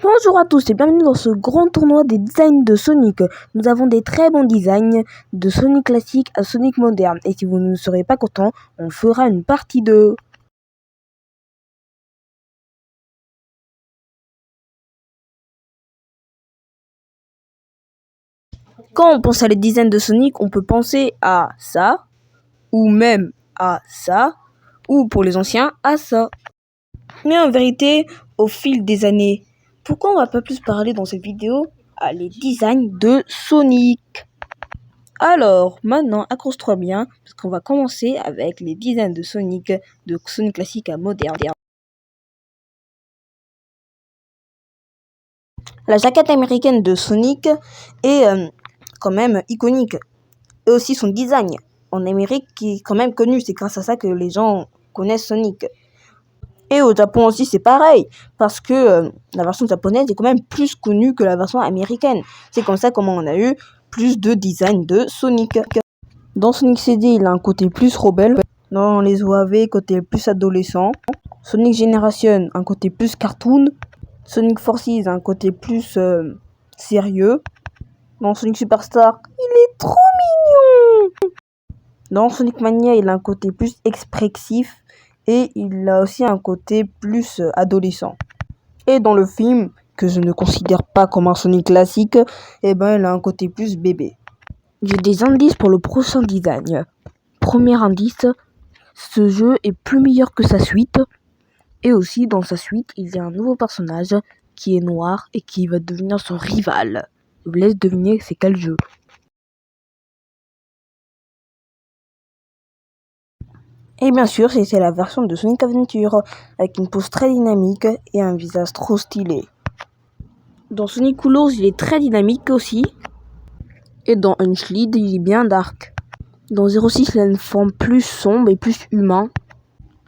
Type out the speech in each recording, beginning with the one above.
Bonjour à tous et bienvenue dans ce grand tournoi des designs de Sonic. Nous avons des très bons designs de Sonic classique à Sonic moderne. Et si vous ne serez pas content, on fera une partie 2. Quand on pense à les designs de Sonic, on peut penser à ça, ou même à ça, ou pour les anciens, à ça. Mais en vérité, au fil des années, pourquoi on va pas plus parler dans cette vidéo à les designs de Sonic? Alors, maintenant, accroche-toi bien, parce qu'on va commencer avec les designs de Sonic classique à moderne. La jaquette américaine de Sonic est quand même iconique, et aussi son design en Amérique qui est quand même connu, c'est grâce à ça que les gens connaissent Sonic. Et au Japon aussi c'est pareil, parce que la version japonaise est quand même plus connue que la version américaine. C'est comme ça comment on a eu plus de design de Sonic. Dans Sonic CD, il a un côté plus rebelle. Dans les OAV, côté plus adolescent. Sonic Generation, un côté plus cartoon. Sonic Forces, un côté plus sérieux. Dans Sonic Superstar, il est trop mignon. Dans Sonic Mania, il a un côté plus expressif. Et il a aussi un côté plus adolescent. Et dans le film, que je ne considère pas comme un Sonic classique, il a un côté plus bébé. J'ai des indices pour le prochain design. Premier indice, ce jeu est plus meilleur que sa suite. Et aussi, dans sa suite, il y a un nouveau personnage qui est noir et qui va devenir son rival. Je vous laisse deviner c'est quel jeu. Et bien sûr, c'était la version de Sonic Adventure, avec une pose très dynamique et un visage trop stylé. Dans Sonic Colors, il est très dynamique aussi. Et dans Unleashed, il est bien dark. Dans 06, il a une forme plus sombre et plus humain.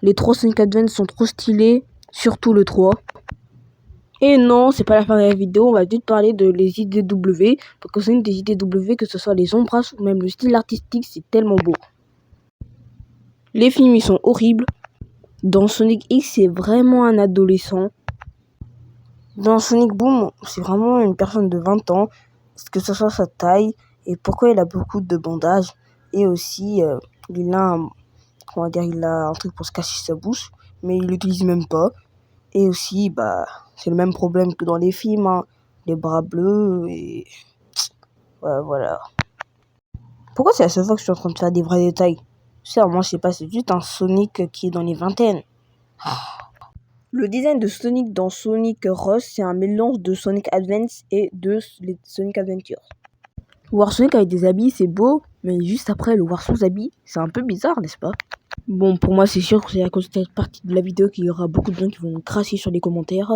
Les 3 Sonic Advance sont trop stylés, surtout le 3. Et non, c'est pas la fin de la vidéo, on va juste parler de les IDW. Parce que c'est une des IDW, que ce soit les ombrages ou même le style artistique, c'est tellement beau. Les films, ils sont horribles. Dans Sonic X, c'est vraiment un adolescent. Dans Sonic Boom, c'est vraiment une personne de 20 ans. Que ce soit sa taille et pourquoi il a beaucoup de bandages. Et aussi, il a un truc pour se cacher sa bouche, mais il l'utilise même pas. Et aussi, c'est le même problème que dans les films, hein. Les bras bleus et... Ouais, voilà. Pourquoi c'est la seule fois que je suis en train de faire des vrais détails? Ça, moi, je sais pas, c'est juste un Sonic qui est dans les vingtaines. Le design de Sonic dans Sonic Rush, c'est un mélange de Sonic Advance et de Sonic Adventure. Voir Sonic avec des habits, c'est beau, mais juste après, le voir sans habits, c'est un peu bizarre, n'est-ce pas? Bon, pour moi, c'est sûr que c'est à cause de cette partie de la vidéo qu'il y aura beaucoup de gens qui vont cracher sur les commentaires.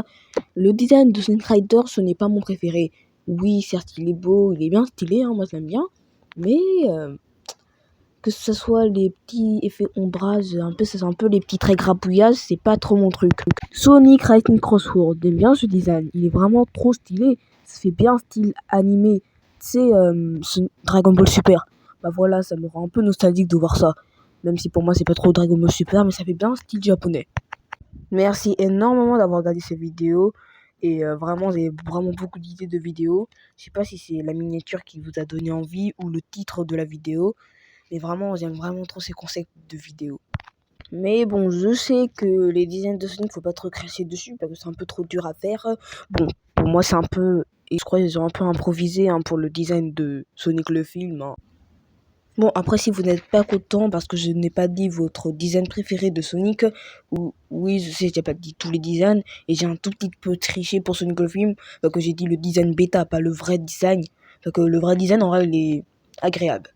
Le design de Sonic Rider, ce n'est pas mon préféré. Oui, certes, il est beau, il est bien stylé, hein, moi je l'aime bien. Mais que ce soit les petits effets ombrage, c'est un peu les petits traits grapouillages, c'est pas trop mon truc. Sonic Racing Crossword, j'aime bien ce design. Il est vraiment trop stylé. Ça fait bien style animé. Tu sais, Dragon Ball Super. Bah voilà, ça me rend un peu nostalgique de voir ça. Même si pour moi c'est pas trop Dragon Ball Super, mais ça fait bien style japonais. Merci énormément d'avoir regardé cette vidéo. Et vraiment, j'ai vraiment beaucoup d'idées de vidéos. Je sais pas si c'est la miniature qui vous a donné envie ou le titre de la vidéo. Mais vraiment, j'aime vraiment trop ces concepts de vidéos. Mais bon, je sais que les designs de Sonic, faut pas trop cracher dessus parce que c'est un peu trop dur à faire. Bon, pour moi, c'est un peu... Et je crois qu'ils ont un peu improvisé pour le design de Sonic le film. Bon, après, si vous n'êtes pas content parce que je n'ai pas dit votre design préféré de Sonic, ou oui, je sais, j'ai pas dit tous les designs, et j'ai un tout petit peu triché pour Sonic le film, parce que j'ai dit le design bêta, pas le vrai design. Parce que le vrai design, en vrai, il est agréable.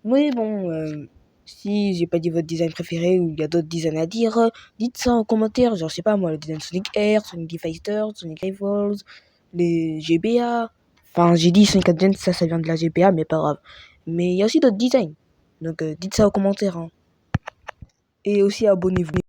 Mais bon, si j'ai pas dit votre design préféré ou il y a d'autres designs à dire, dites ça en commentaire. Genre, je sais pas moi, le design Sonic Air, Sonic Fighters, Sonic Rivals, les GBA. Enfin, j'ai dit Sonic Advance, ça vient de la GBA, mais pas grave. Mais il y a aussi d'autres designs. Donc, dites ça en commentaire. Hein. Et aussi, abonnez-vous.